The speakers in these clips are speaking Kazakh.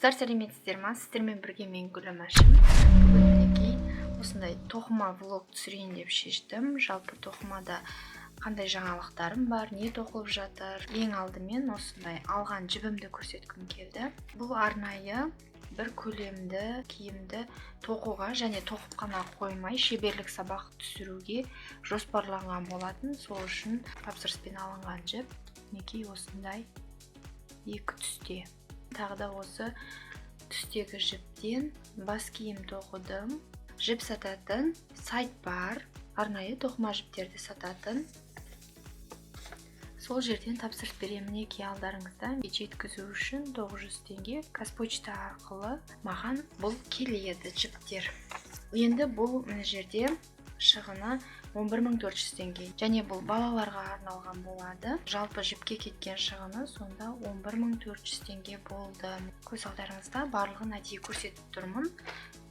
Қыздар, сәлеметсіздер ма? Сіздермен бірге мен Гүлмашым. Бүгін мінекей осындай тоқыма влог түсірейін деп шештім. Жалпы тоқымада қандай жаңалықтарым бар, не тоқылып жатыр. Ең алдымен осындай алған жібімді көрсеткім келді. Бұл арнайы бір көлемді киімді тоқуға және тоқып қана қоймай шеберлік сабақ түсіруге жоспарланған болатын. Сол үшін тапсырыспен алынған жіп. Мінекей осындай екі түсте. Тағы да осы түстегі жіптен бас киім тоқыдым. Жіп сататын сайт бар, арнайы тоқыма жіптерді сататын. Сол жерден тапсырыс беремін. Мінекей алдарыңызда. Жеткізу үшін 900 теңге Қазпочта арқылы маған бұл келеді жіптер. Енді бұл мына жерде шығыны 11400 теңге. Және бұл балаларға арналған болады. Жалпы жіпке кеткен шығыны сонда 11400 теңге болды. Көз алдарыңызда барлығын әдейі көрсетіп тұрмын.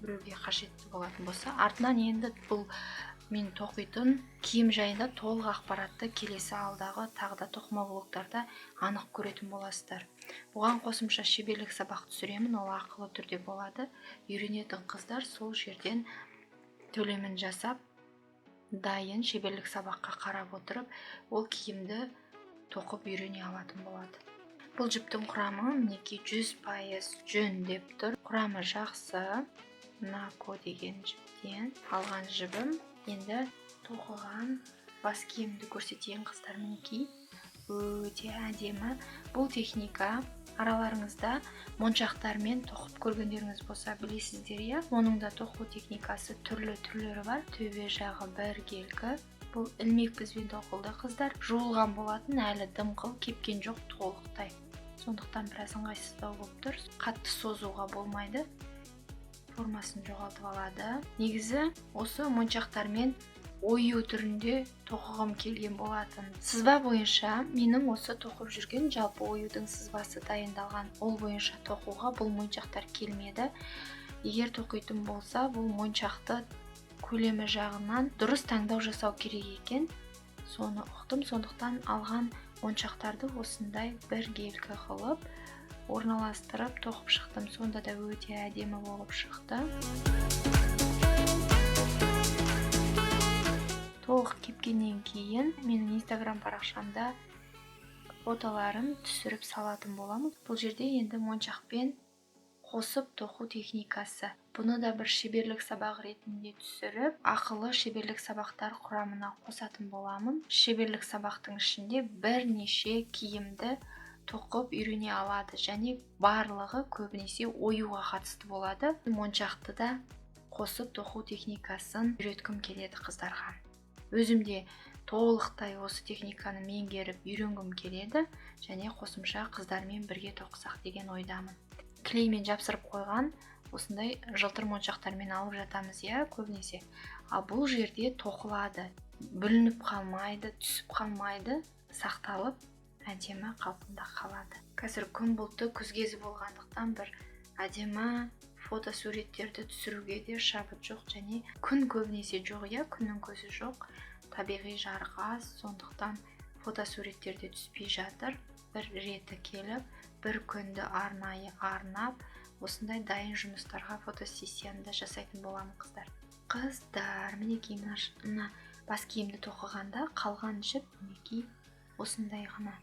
Біреуге қажетті болатын болса. Артынан енді бұл мен тоқитын киім жайында толық ақпаратты келесі алдағы тағы да тоқыма влогтарда анық көретін боласыздар. Оған қосымша шеберлік сабақ түсіремін, ол ақылы түрде болады. Үйренетін қыздар сол жерден төлемін жасап, дайын шеберлік сабаққа қарап отырып, ол киімді тоқып үйрене алатын болады. Бұл жіптің құрамы мінекей 100% жүн деп тұр. Құрамы жақсы. Нако деген жіптен алған жібім. Енді тоқыған бас киімді көрсетейін қыздар. Мінекей өте әдемі. Бұл техника араларыңызда моншақтармен тоқып көргендеріңіз болса білесіздер, иә? Оның да тоқу техникасы түрлері бар. Төбе жағы біркелкі. Бұл ілмек бізбен тоқылды қыздар. Жуылған болатын, әлі дымқыл кепкен жоқ толықтай. Сондықтан біраз ыңғайсыздау болып тұр. Қатты созуға болмайды. Формасын жоғалтып алады. Негізі осы моншақтармен ою түрінде тоқығым келген болатын. Сызба бойынша менің осы тоқып жүрген жалпы оюдың сызбасы дайындалған. Ол бойынша тоқуға бұл моншақтар келмеді. Егер тоқитын болса, бұл моншақты көлемі жағынан дұрыс таңдау жасау керек екен. Соны ұқтым, сондықтан алған моншақтарды осындай біркелкі қылып орналастырып тоқып шықтым. Сонда да өте әдемі болып шықты. Толық кепкеннен кейін менің Instagram парақшамда фотоларын түсіріп салатын боламыз. Бұл жерде енді моншақпен қосып тоқу техникасы. Бұны да бір шеберлік сабақ ретінде түсіріп, ақылы шеберлік сабақтар құрамына қосатын боламын. Шеберлік сабақтың ішінде бірнеше киімді тоқып үйрене алады және барлығы көбінесе оюға қатысты болады. Моншақты да қосып тоқу техникасын үйреткім келеді қыздарға. Өзімде толықтай осы техниканы меңгеріп үйренгім келеді және қосымша қыздармен бірге тоқысақ деген ойдамын. Клеймен жапсырып қойған осындай жылтыр моншақтармен алып жатамыз, иә, көбінесе. Ал бұл жерде тоқылады, бүлініп қалмайды, түсіп қалмайды, сақталып әдемі қалпында қалады. Қазір күн бұлтты, күз кезі болғандықтан бір әдемі фотосуреттерді түсіруге де шабыт жоқ және күн көбінесе жоқ, иә, күннің көзі жоқ. Табиғи жарық аз, сондықтан фотосуреттерде түспей жатыр. Бір реті келіп, бір күнді арнайы арнап, осындай дайын жұмыстарға фотосессияны жасайтын боламын қыздар. Қыздар, мінекей мына бас киімді тоқығанда қалған жіп мінекей осындай ғана.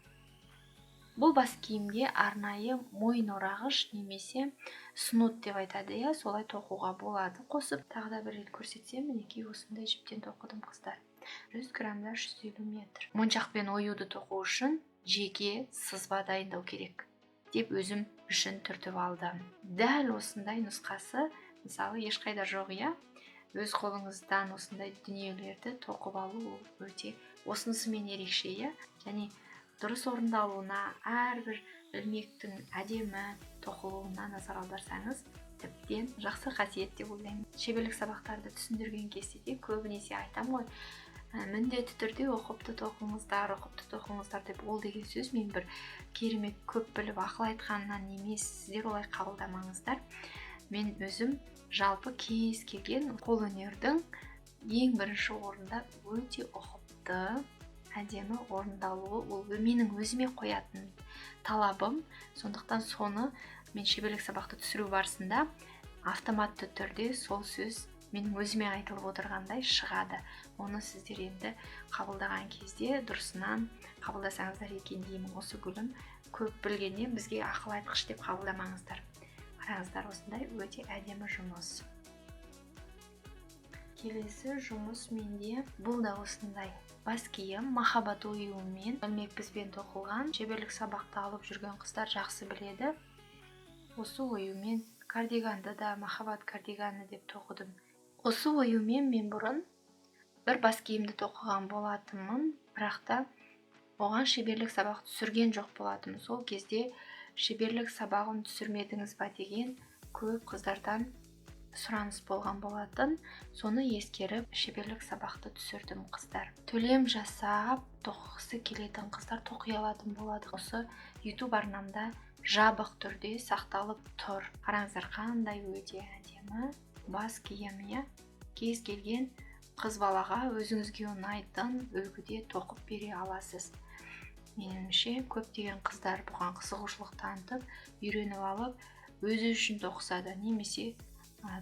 Бұл бас киімге арнайы мойын орағыш немесе снуд деп айтады, иә, солай тоқуға болады. Қосып тағы да бір рет көрсетсем, мінекей осындай жіптен тоқыдым қыздар. 100 грамда 150 метр. Моншақпен оюды тоқу үшін жеке сызба дайындау керек деп өзім үшін түртіп алдым. Дәл осындай нұсқасы мысалы ешқайда жоқ, иә. Өз қолыңыздан осындай дүниелерді тоқып алу өте осынысымен ерекше, иә. Және дұрыс орындалуына, әрбір ілмектің әдемі тоқылуына назар аударсаңыз, тіптен жақсы қасиет деп ойлаймын. Шеберлік сабақтарды түсіндірген кезде де көбінесе айтам ғой, міндетті түрде оқыпты тоқыңыздар деп. Ол деген сөз мен бір керемет көп біліп ақыл айтқаннан емес, сіздер олай қабылдамаңыздар. Мен өзім жалпы кез келген қолөнердің ең бірінші орында өте ұқыпты, әдемі орындалуы, ол менің өзіме қоятын талабым. Сондықтан соны мен шеберлік сабақты түсіру барысында автоматты түрде сол сөз менің өзіме айтылып отырғандай шығады. Оны сіздер енді қабылдаған кезде дұрысынан қабылдасаңыздар екен деймін. Осы гүлім көп білгеннен бізге ақыл айтқыш деп қабылдамаңыздар. Қараңыздар, осындай өте әдемі жұмыс. Келесі жұмыс менде бұл да осындай. Бас киім махаббат оюымен ілмекпізбен тоқылған. Шеберлік сабақты алып жүрген қыздар жақсы біледі. Осы оюмен кардиганды да махаббат кардиганы деп тоқыдым. Осы оюмен мен бұрын бір бас киімді тоқыған болатынмын, бірақ та оған шеберлік сабақ түсірген жоқ болатынмын. Сол кезде шеберлік сабағын түсірмедіңіз ба деген көп қыздардан сұраныс болған болатын. Соны ескеріп шеберлік сабақты түсірдім қыздар. Төлем жасап тоқығысы келетін қыздар тоқи алатын болады. Осы YouTube арнамда жабық түрде сақталып тұр. Қараңыздар, қандай өте әдемі бас киім. Кез келген қыз балаға өзіңізге ұнайтын үлгіде тоқып бере аласыз. Меніңше көптеген қыздар бұған қызығушылық танытып, үйреніп алып, өзі үшін тоқысады, немесе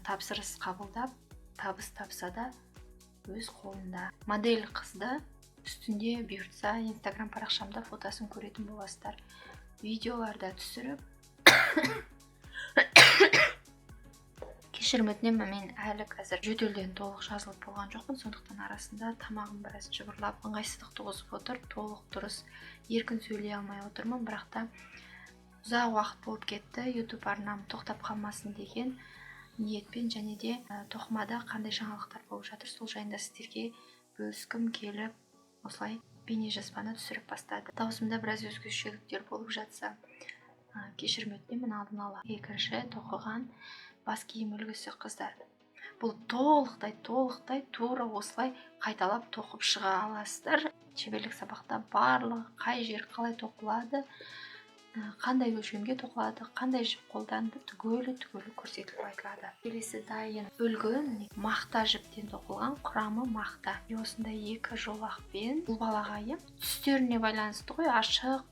тапсырыс қабылдап, табыс тапса да өз қолында. Модель қызды үстінде бұйыртса Instagram парақшамда фотосын көретін боласыздар. Видеоларда түсіріп кешірім өтінемін, мен әлі қазір жөтелден толық жазылып болған жоқпын, сондықтан арасында тамағым біраз жыбырлап ыңғайсыздық туғызып отыр. Толық дұрыс еркін сөйлей алмай отырмын, бірақ та ұзақ уақыт болып кетті. YouTube арнам тоқтап қалмасын деген ниетпен, және де тоқымада қандай жаңалықтар болып жатыр, сол жайында сіздерге бөліскім келіп, осылай бейне жазбаны түсіріп бастады. Даусымда біраз өзгешеліктер болып жатса, кешірім өтінемін алдын ала. Екінші тоқыған бас киім үлгісі қыздар. Бұл толықтай тура осылай қайталап тоқып шыға аласыздар. Шеберлік сабақта барлығы қай жер қалай тоқылады, қандай өлшемге тоқылады, қандай жіп қолданды, түгелі көрсетіліп айтылады. Келесі дайын үлгі мақта жіптен тоқылған, құрамы мақта. Осындай екі жолақпен бұл балаға түстеріне байланысты ғой, ашық,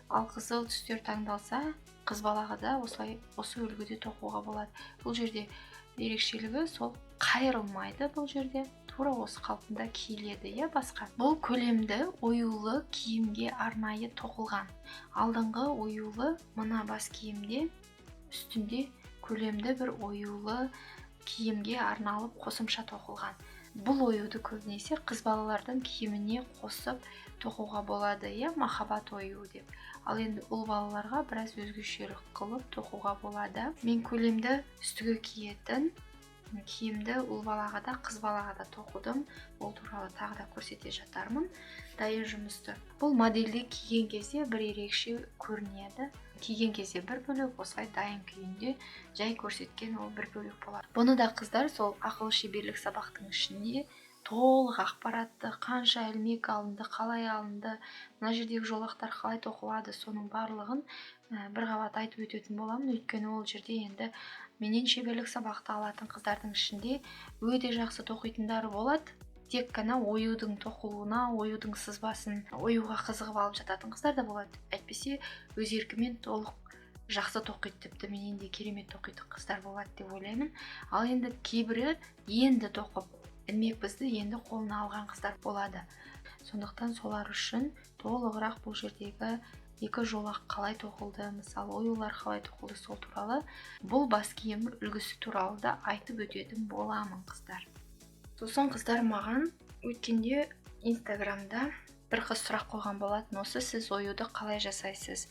алқызыл түстер таңдалса, қыз балаға да осы үлгіде тоқуға болады. Бұл жерде ерекшелігі сол қайырылмайды, бұл жерде тура осы қалпында киіледі, басқа. Бұл көлемді оюлы киімге арнайы тоқылған. Алдыңғы оюлы мына бас киімде үстінде көлемді бір оюлы киімге арналып қосымша тоқылған. Бұл оюды көбінесе қыз балалардың киіміне қосып тоқуға болады, махаббат оюы деп. Ал енді ұл балаларға біраз өзгешелік қылып тоқуға болады. Мен көлемді үстіге киетін киімді ұл балаға да қыз балаға да тоқыдым. Ол туралы тағы да көрсете жатармын дайын жұмысты. Бұл модельде киген кезде бір ерекше көрінеді. Киген кезде бір бөлек, осылай дайын күйінде жай көрсеткен ол бір бөлек болады. Бұны да қыздар сол ақылы шеберлік сабақтың ішінде толық ақпаратты, қанша ілмек алынды, қалай алынды, мына жердегі жолақтар қалай тоқылады, соның барлығын бір қабат айтып өтетін боламын. Өйткені ол жерде енді менен шеберлік сабақты алатын қыздардың ішінде өте жақсы тоқитындары болады. Тек қана оюдың тоқылуына, оюдың сызбасын оюға қызығып алып жататын қыздар да болады. Әйтпесе өз еркімен толық жақсы тоқиды, тіпті менен де керемет тоқитын қыздар болады деп ойлаймын. Ал енді кейбірі енді тоқып, ілмекпізді енді қолына алған қыздар болады. Сондықтан солар үшін толығырақ бұл жердегі екі жолақ қалай тоқылды, мысалы оюлар қалай тоқылды, сол туралы бұл бас киім үлгісі туралы да айтып өтетін боламын қыздар. Сосын қыздар маған өткенде Инстаграмда бір қыз сұрақ қойған болатын, осы сіз оюды қалай жасайсыз?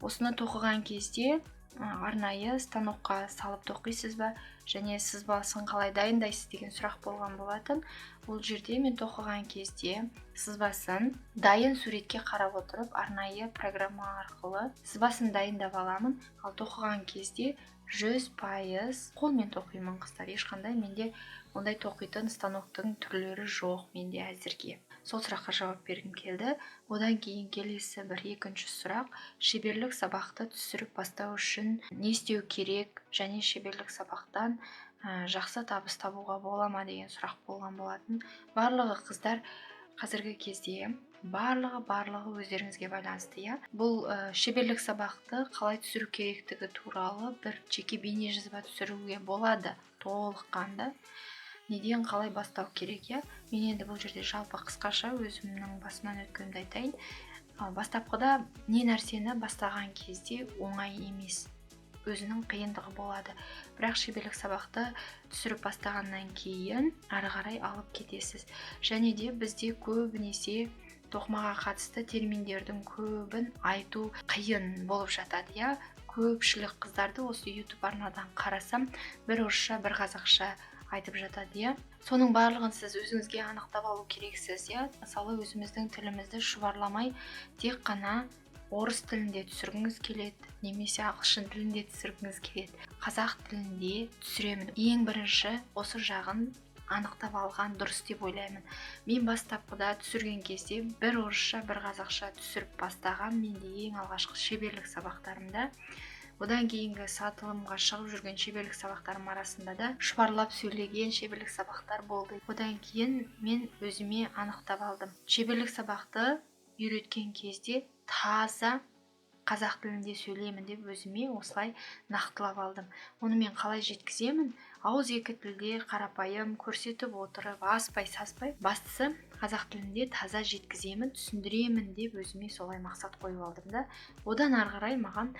Осыны тоқыған кезде арнайы станокқа салып тоқисыз ба, және сызбасын қалай дайындайсыз деген сұрақ болған болатын. Бұл жерде мен тоқыған кезде сызбасын дайын суретке қарап отырып, арнайы программа арқылы сызбасын дайындап аламын. Ал тоқыған кезде 100% қолмен тоқимын қыздар. Ешқандай менде ондай тоқитын станоктың түрлері жоқ менде әзірге. Сол сұраққа жауап бергім келді. Одан кейін келесі бір екінші сұрақ, шеберлік сабақты түсіріп бастау үшін не істеу керек, және шеберлік сабақтан жақсы табыс табуға бола ма деген сұрақ болған болатын. Барлығы қыздар қазіргі кезде барлығы өздеріңізге байланысты, иә. Бұл шеберлік сабақты қалай түсіру керектігі туралы бір жеке бейне жазба түсіруге болады толыққанды. Неден қалай бастау керек, иә. Мен енді бұл жерде жалпы қысқаша өзімнің басымнан өткенді айтайын. Бастапқыда не нәрсені бастаған кезде оңай емес, өзінің қиындығы болады. Бірақ шеберлік сабақты түсіріп бастағаннан кейін ары қарай алып кетесіз. Және де бізде көбінесе тоқымаға қатысты терминдердің көбін айту қиын болып жатады, иә. Көпшілік қыздарды осы YouTube арнадан қарасам, бір орысша, бір қазақша айтып жатады, иә. Соның барлығын сіз өзіңізге анықтап алу керексіз, иә. Мысалы, өзіміздің тілімізді шұбарламай тек қана орыс тілінде түсіргіңіз келеді, немесе ағылшын тілінде түсіргіңіз келеді. Қазақ тілінде түсіремін. Ең бірінші осы жағын анықтап алған дұрыс деп ойлаймын. Мен бастапқыда түсірген кезде бір орысша, бір қазақша түсіріп бастаған менде ең алғашқы шеберлік сабақтарымда. Одан кейінгі сатылымға шығып жүрген шеберлік сабақтарым арасында да шұбарлап сөйлеген шеберлік сабақтар болды. Одан кейін мен өзіме анықтап алдым. Шеберлік сабақты үйреткен кезде таза қазақ тілінде сөйлеймін деп өзіме осылай нақтылап алдым. Оны мен қалай жеткіземін? Ауыз екі тілде қарапайым көрсетіп отырып, аспай саспай, бастысы қазақ тілінде таза жеткіземін, түсіндіремін деп өзіме солай мақсат қойып алдым да. Одан ары қарай маған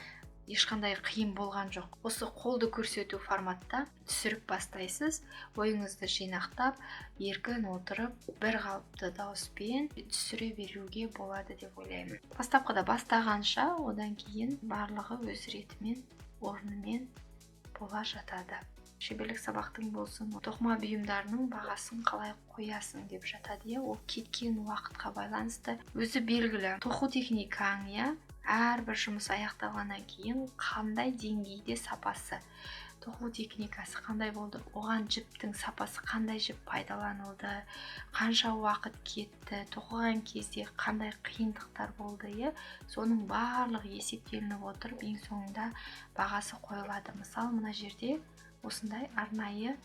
ешқандай қиын болған жоқ. Осы қолды көрсету форматта түсіріп бастайсыз, ойыңызды жинақтап, еркін отырып, бір қалыпты дауыспен түсіре беруге болады деп ойлаймын. Бастапқыда бастағанша, одан кейін барлығы өз ретімен, орнымен бола жатады. Шеберлік сабақтың болсын, тоқыма бұйымдарының бағасын қалай қоясың деп жатады, иә. Ол кеткен уақытқа байланысты өзі белгілі. Тоқу техникаң, иә, әрбір жұмыс аяқталғаннан кейін қандай деңгейде сапасы, тоқу техникасы қандай болды, оған жіптің сапасы қандай жіп пайдаланылды, қанша уақыт кетті, тоқыған кезде қандай қиындықтар болды, иә. Соның барлығы есептелініп отырып, ең соңында бағасы қойылады. Мысалы, мына жерде осындай арнайы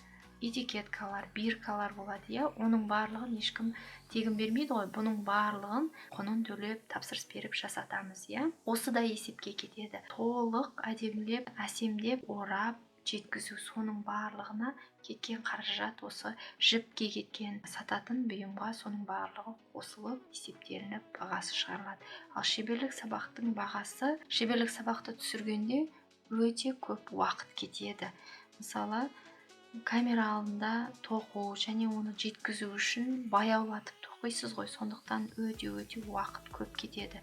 этикеткалар, биркалар болады, иә. Оның барлығын ешкім тегін бермейді ғой. Бұның барлығын құнын төлеп, тапсырыс беріп жасатамыз, иә. Осы да есепке кетеді. Толық әдемілеп, әсемдеп, орап жеткізу, соның барлығына кеткен қаражат, осы жіпке кеткен сататын бұйымға соның барлығы қосылып, есептелініп, бағасы шығарылады. Ал шеберлік сабақтың бағасы, шеберлік сабақты түсіргенде өте көп уақыт кетеді. Мысалы, камера алдында тоқу және оны жеткізу үшін баяулатып тоқисыз ғой, сондықтан өте уақыт көп кетеді.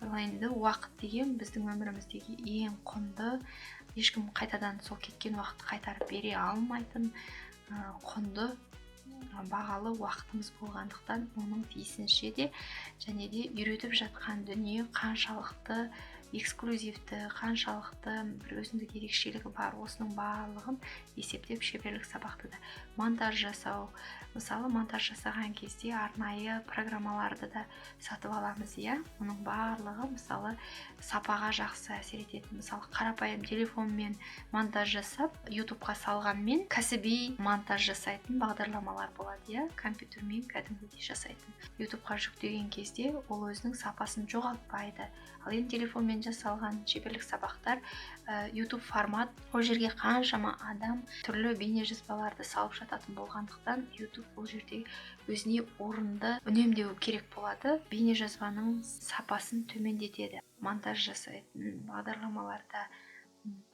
Енді уақыт деген біздің өміріміздегі ең құнды, ешкім қайтадан сол кеткен уақытты қайтарып бере алмайтын құнды, бағалы уақытымыз болғандықтан оның тиісінше де және де үйретіп жатқан дүние қаншалықты эксклюзивті, қаншалықты бір өзіндік ерекшелігі бар, осының барлығын есептеп шеберлік сабақты да монтаж жасау. Мысалы, монтаж жасаған кезде арнайы программаларды да сатып аламыз, иә. Оның барлығы мысалы сапаға жақсы әсер етеді. Мысалы, қарапайым телефонмен монтаж жасап, YouTube-қа салғанмен кәсіби монтаж жасайтын бағдарламалар болады, иә. Компьютермен кәдімгідей жасайтын. YouTube-қа жүктеген кезде ол өзінің сапасын жоғалтпайды. Ал енді телефонмен жасалған шеберлік сабақтар YouTube формат, ол жерге қаншама адам түрлі бейне жазбаларды салып жататын болғандықтан YouTube бұл жерде өзіне орынды үнемдеу керек болады. Бейне жазбаның сапасын төмендетеді. Монтаж жасайтын бағдарламаларда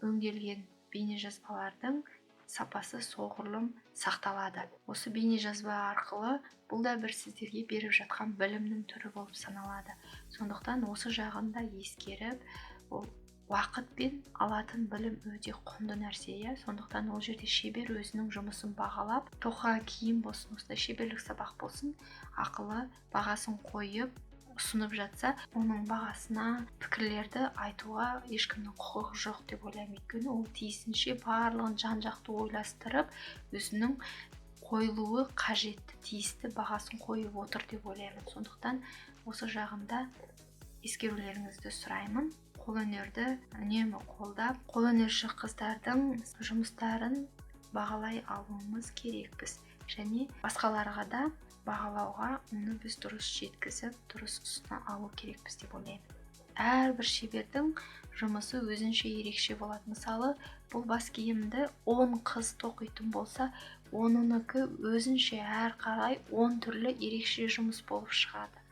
өңделген бейне жазбалардың сапасы соғұрлым сақталады. Осы бейне жазба арқылы бұл да бір сіздерге беріп жатқан білімнің түрі болып саналады. Сондықтан осы жағында ескеріп, ол уақытпен алатын білім өте құнды нәрсе, иә. Сондықтан ол жерде шебер өзінің жұмысын бағалап, тоқыған киім болсын, осындай шеберлік сабақ болсын, ақылы бағасын қойып ұсынып жатса, оның бағасына пікірлерді айтуға ешкімнің құқығы жоқ деп ойлаймын. Өйткені ол тиісінше барлығын жан-жақты ойластырып, өзінің қойылуы қажетті, тиісті бағасын қойып отыр деп ойлаймын. Сондықтан осы жағында ескерулеріңізді сұраймын. Қолөнерді үнемі қолдап, қолөнерші қыздардың жұмыстарын бағалай алуымыз керекпіз. Және басқаларға да бағалауға оны біз дұрыс жеткізіп, дұрыс ұсына алу керекпіз деп ойлаймын. Әрбір шебердің жұмысы өзінше ерекше болады. Мысалы, бұл бас киімді 10 қыз тоқитын болса, оныныкі өзінше әрқарай 10 түрлі ерекше жұмыс болып шығады.